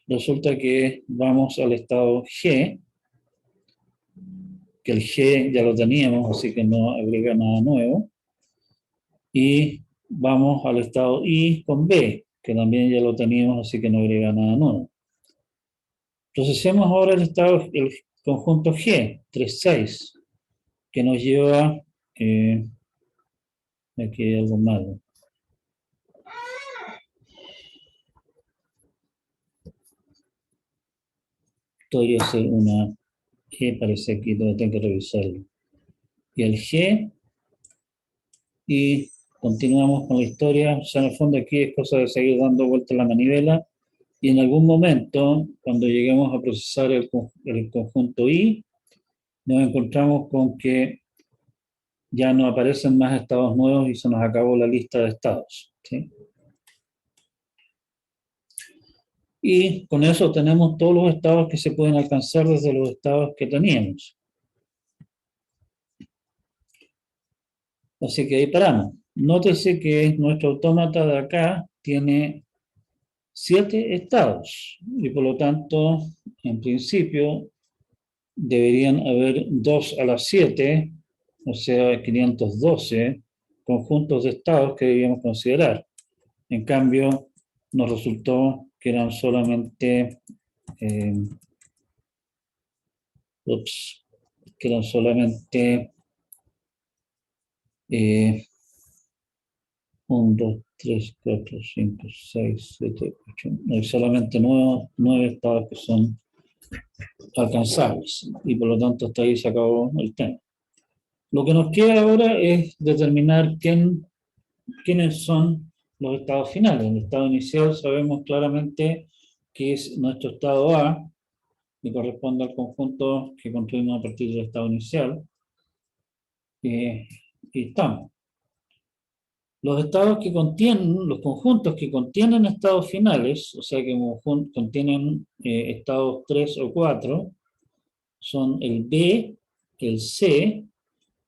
resulta que vamos al estado G, que el G ya lo teníamos, así que no agrega nada nuevo. Y vamos al estado I con B, que también ya lo teníamos, así que no agrega nada nuevo. Procesemos ahora el conjunto G, 3,6, que nos lleva, aquí hay algo malo. Podría ser una G, parece aquí, donde tengo que revisarlo. Y el G, y continuamos con la historia. O sea, en el fondo aquí es cosa de seguir dando vueltas la manivela, y en algún momento, cuando lleguemos a procesar el conjunto I, nos encontramos con que ya no aparecen más estados nuevos y se nos acabó la lista de estados, ¿sí? Y con eso tenemos todos los estados que se pueden alcanzar desde los estados que teníamos. Así que ahí paramos. Nótese que nuestro autómata de acá tiene 7 estados y por lo tanto, en principio, deberían haber 2 a la 7, o sea, 512 conjuntos de estados que debíamos considerar. En cambio, nos resultó que eran solamente 1, 2, 3, 4, 5, 6, 7, 8, hay solamente 9 estados que son alcanzables y por lo tanto hasta ahí se acabó el tema. Lo que nos queda ahora es determinar quiénes son los estados finales. En el estado inicial sabemos claramente que es nuestro estado A y corresponde al conjunto que construimos a partir del estado inicial. Y estamos. Los estados que contienen, los conjuntos que contienen estados finales, o sea que contienen estados 3 o 4, son el B, el C,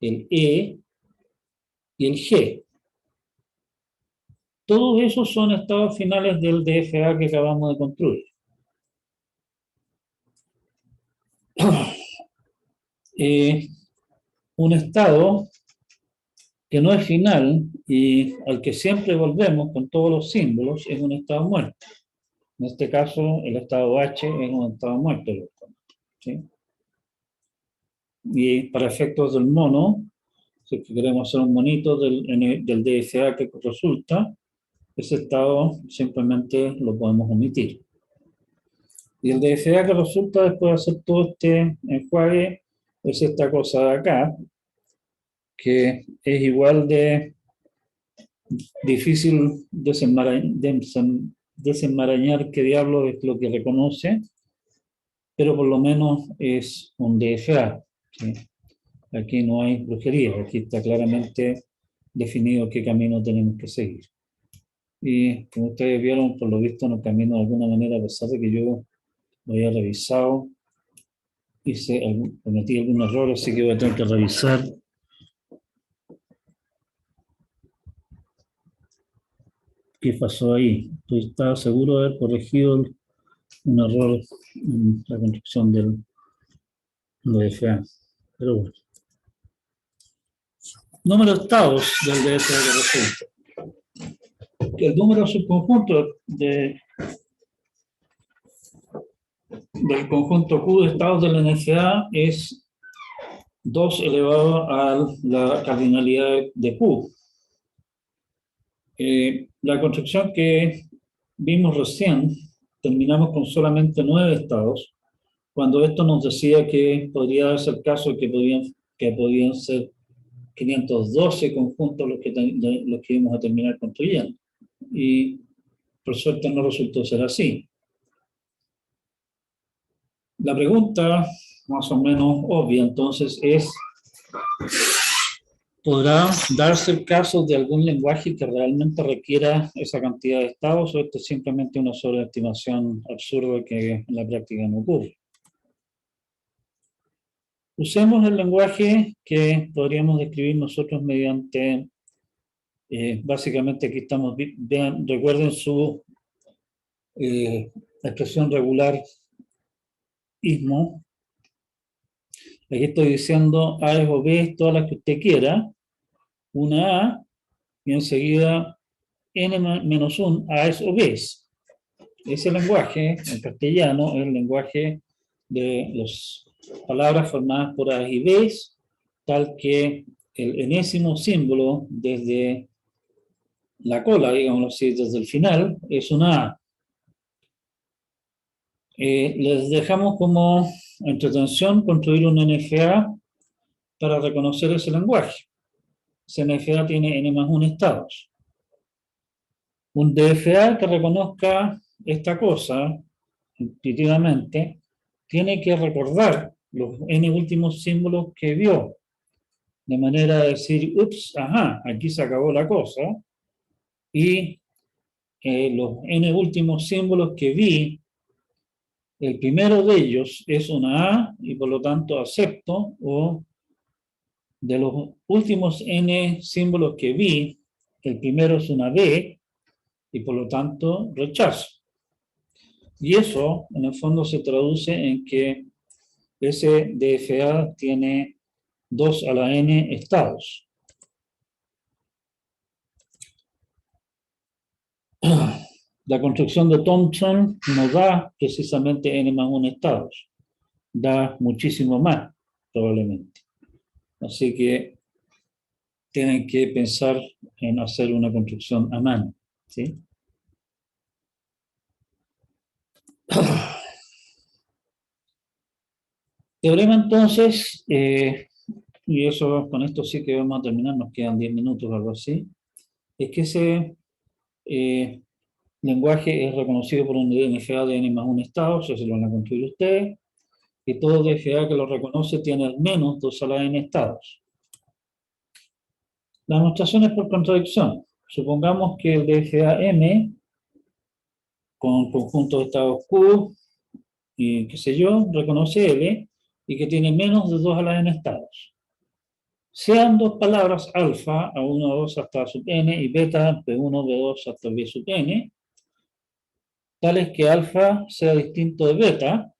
el E y el G. Todos esos son estados finales del DFA que acabamos de construir. Un estado que no es final y al que siempre volvemos con todos los símbolos es un estado muerto. En este caso, el estado H es un estado muerto. ¿Sí? Y para efectos del mono, si queremos hacer un monito del DFA que resulta, ese estado simplemente lo podemos omitir. Y el DFA que resulta después de hacer todo este enjuague es esta cosa de acá, que es igual de difícil desenmarañar qué diablo es lo que reconoce, pero por lo menos es un DFA. ¿Sí? Aquí no hay brujería, aquí está claramente definido qué camino tenemos que seguir. Y como ustedes vieron, por lo visto no camino de alguna manera, a pesar de que yo lo había revisado, cometí algún error, así que voy a tener que revisar qué pasó ahí. Estaba seguro de haber corregido un error en la construcción del DFA. Pero bueno. Número de estados del DFA que resulta. El número subconjunto del conjunto Q de estados del NFA es 2 elevado a la cardinalidad de Q. La construcción que vimos recién, terminamos con solamente 9 estados, cuando esto nos decía que podría darse el caso de que podían ser 512 conjuntos los que íbamos a terminar construyendo. Y por suerte no resultó ser así. La pregunta, más o menos obvia, entonces, es: ¿podrá darse el caso de algún lenguaje que realmente requiera esa cantidad de estados, o esto es simplemente una sobreestimación absurda que en la práctica no ocurre? Usemos el lenguaje que podríamos describir nosotros mediante, básicamente aquí estamos, vean, recuerden su expresión regular ismo. Aquí estoy diciendo A es o B, todas las que usted quiera, una A, y enseguida n-1, A es o B. Ese lenguaje, en castellano, es el lenguaje de las palabras formadas por A y B, tal que el enésimo símbolo desde la cola, digámoslo así, desde el final, es una A. Les dejamos como entretención construir un NFA para reconocer ese lenguaje. Ese NFA tiene n+1 estados. Un DFA que reconozca esta cosa intuitivamente tiene que recordar los n últimos símbolos que vio, de manera de decir, ups, ajá, aquí se acabó la cosa, y los n últimos símbolos que vi, el primero de ellos es una A y por lo tanto acepto, o de los últimos n símbolos que vi, el primero es una B y por lo tanto rechazo. Y eso en el fondo se traduce en que ese DFA tiene 2 a la n estados. La construcción de Thompson no da precisamente n+1 estados, da muchísimo más, probablemente. Así que tienen que pensar en hacer una construcción a mano, ¿sí? Teorema entonces, y eso con esto sí que vamos a terminar, nos quedan 10 minutos o algo así, es que ese lenguaje es reconocido por un DFA de n+1 estados, eso lo van a construir ustedes, y todo DFA que lo reconoce tiene al menos 2 a la n estados. La demostración es por contradicción. Supongamos que el DFA M, con conjunto de estados Q, y qué sé yo, reconoce L, y que tiene menos de 2 a la n estados. Sean dos palabras alfa, A1, A2 hasta sub n, y beta, B1, B2 hasta B sub n, tales que alfa sea distinto de beta,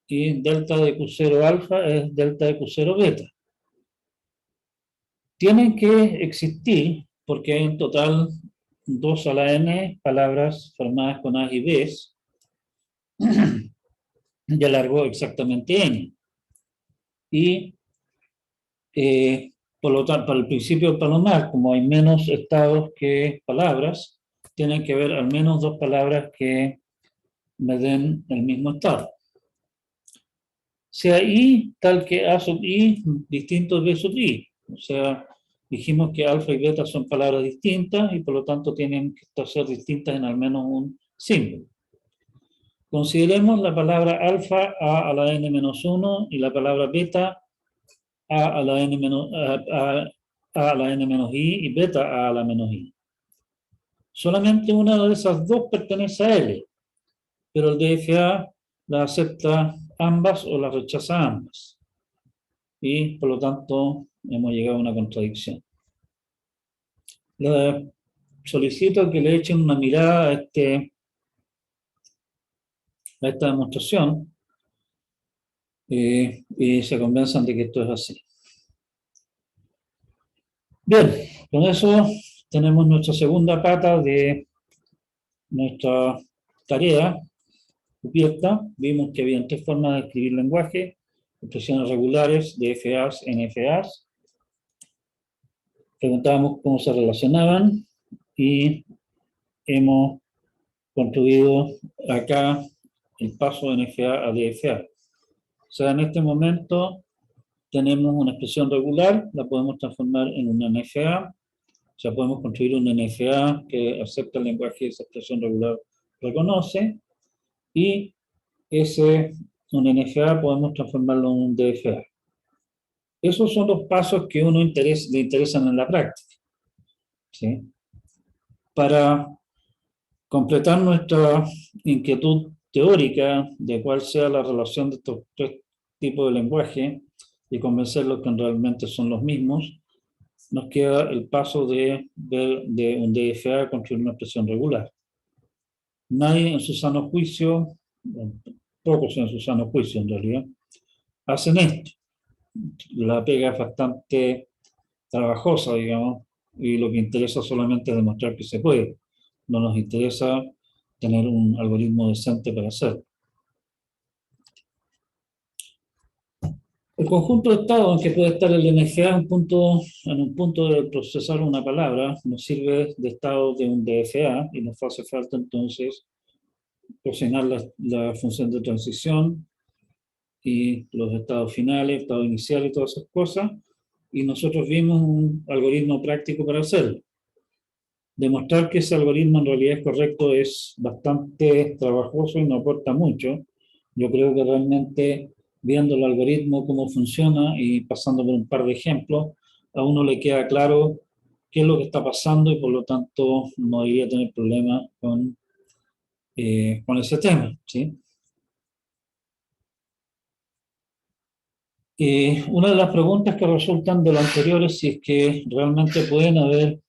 y delta de Q0 alfa es delta de Q0 beta. Tienen que existir, porque hay en total 2 a la n palabras formadas con A y B, de largo exactamente n. Y por lo tanto, para el principio de Palomar, como hay menos estados que palabras, tienen que haber al menos 2 palabras que me den el mismo estado. Sea I tal que A sub I distinto de B sub I. O sea, dijimos que alfa y beta son palabras distintas y por lo tanto tienen que ser distintas en al menos un símbolo. Consideremos la palabra alfa A a la n menos 1 y la palabra beta a la n menos, a la n menos I y beta a la menos I. Solamente una de esas dos pertenece a L, pero el DFA la acepta ambas o las rechaza ambas. Y por lo tanto hemos llegado a una contradicción. Les solicito que le echen una mirada a esta demostración y se convenzan de que esto es así. Bien, con eso tenemos nuestra segunda pata de nuestra tarea cubierta. Vimos que había tres formas de escribir lenguaje: expresiones regulares, DFAs, NFAs. Preguntábamos cómo se relacionaban y hemos construido acá el paso de NFA a DFA. O sea, en este momento tenemos una expresión regular, la podemos transformar en una NFA. O sea, podemos construir un NFA que acepta el lenguaje que esa expresión regular reconoce, y un NFA podemos transformarlo en un DFA. Esos son los pasos que le interesan en la práctica, ¿sí? Para completar nuestra inquietud teórica de cuál sea la relación de estos tres tipos de lenguaje y convencerlos que realmente son los mismos, nos queda el paso de un DFA a construir una expresión regular. Nadie en su sano juicio, pocos en su sano juicio en realidad, hacen esto. La pega es bastante trabajosa, digamos, y lo que interesa solamente es demostrar que se puede. No nos interesa tener un algoritmo decente para hacerlo. El conjunto de estados en que puede estar el NFA en un punto de procesar una palabra nos sirve de estado de un DFA y nos hace falta entonces cocinar la función de transición y los estados finales, estado inicial y todas esas cosas, y nosotros vimos un algoritmo práctico para hacerlo. Demostrar que ese algoritmo en realidad es correcto es bastante trabajoso y no aporta mucho. Yo creo que realmente viendo el algoritmo, cómo funciona y pasando por un par de ejemplos, a uno le queda claro qué es lo que está pasando y por lo tanto no debería tener problemas con ese tema, ¿sí? Una de las preguntas que resultan de lo anterior es si es que realmente pueden haber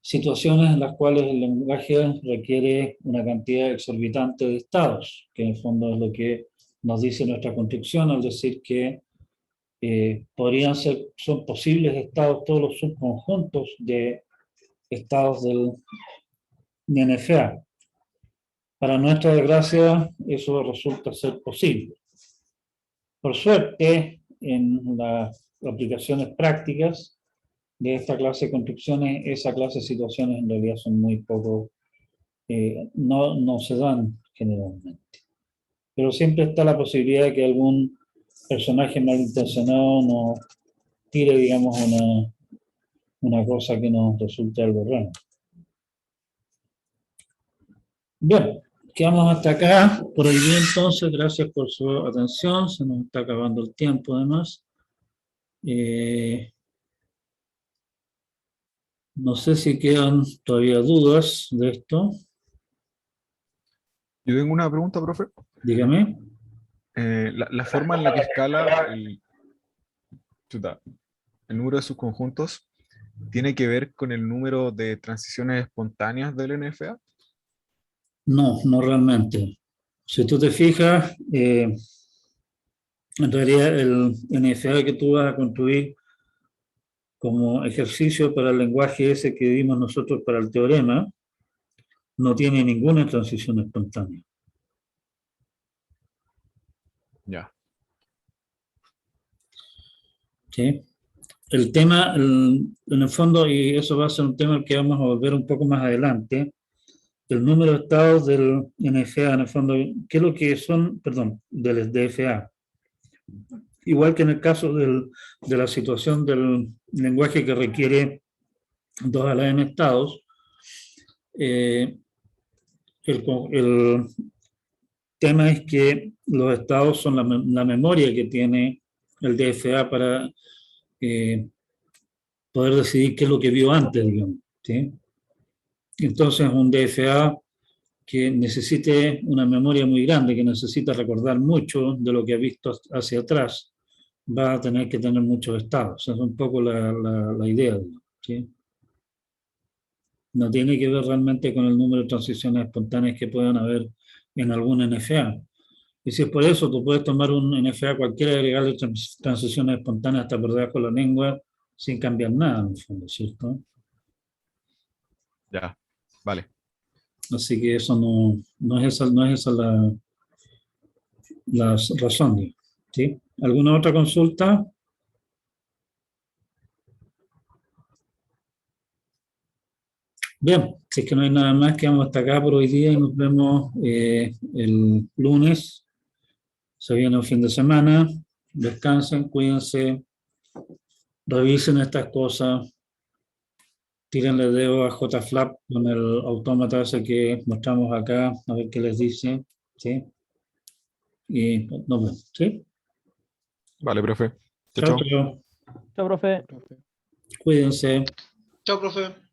situaciones en las cuales el lenguaje requiere una cantidad exorbitante de estados, que en el fondo es lo que nos dice nuestra construcción al decir que son posibles estados todos los subconjuntos de estados del NFA. Para nuestra desgracia, eso resulta ser posible. Por suerte, en las aplicaciones prácticas de esta clase de construcciones, esa clase de situaciones en realidad son muy poco, no se dan generalmente. Pero siempre está la posibilidad de que algún personaje malintencionado nos tire, digamos, una cosa que nos resulte algo raro. Bien, quedamos hasta acá. Por hoy día entonces, gracias por su atención. Se nos está acabando el tiempo además. No sé si quedan todavía dudas de esto. Yo tengo una pregunta, profe. Dígame. La forma en la que escala el número de subconjuntos tiene que ver con el número de transiciones espontáneas del NFA. No, no realmente. Si tú te fijas, en realidad el NFA que tú vas a construir como ejercicio para el lenguaje ese que vimos nosotros para el teorema, no tiene ninguna transición espontánea. Ya. ¿Sí? El tema, en el fondo, y eso va a ser un tema al que vamos a volver un poco más adelante, el número de estados del NFA, en el fondo, ¿qué es lo que son, perdón, del DFA? Igual que en el caso de la situación del lenguaje que requiere dos a la n estados, el tema es que los estados son la memoria que tiene el DFA para poder decidir qué es lo que vio antes, digamos, ¿sí? Entonces, un DFA que necesite una memoria muy grande, que necesita recordar mucho de lo que ha visto hacia atrás, va a tener que tener muchos estados. Esa es un poco la idea, ¿sí? No tiene que ver realmente con el número de transiciones espontáneas que puedan haber en algún NFA. Y si es por eso, tú puedes tomar un NFA cualquiera y agregarle transiciones espontáneas hasta por debajo de la lengua sin cambiar nada, en el fondo, ¿cierto? Ya, vale. Así que eso no es esa la razón, ¿sí? ¿Alguna otra consulta? Bien, si es que no hay nada más, quedamos hasta acá por hoy día y nos vemos el lunes. Se viene un fin de semana. Descansen, cuídense, revisen estas cosas, tírenle dedo a JFlap con el autómata ese que mostramos acá, a ver qué les dice, ¿sí? Y nos vemos, ¿sí? Vale, profe. Chao, Chao, chao. chao. Chao, profe. Cuídense. Chao, profe.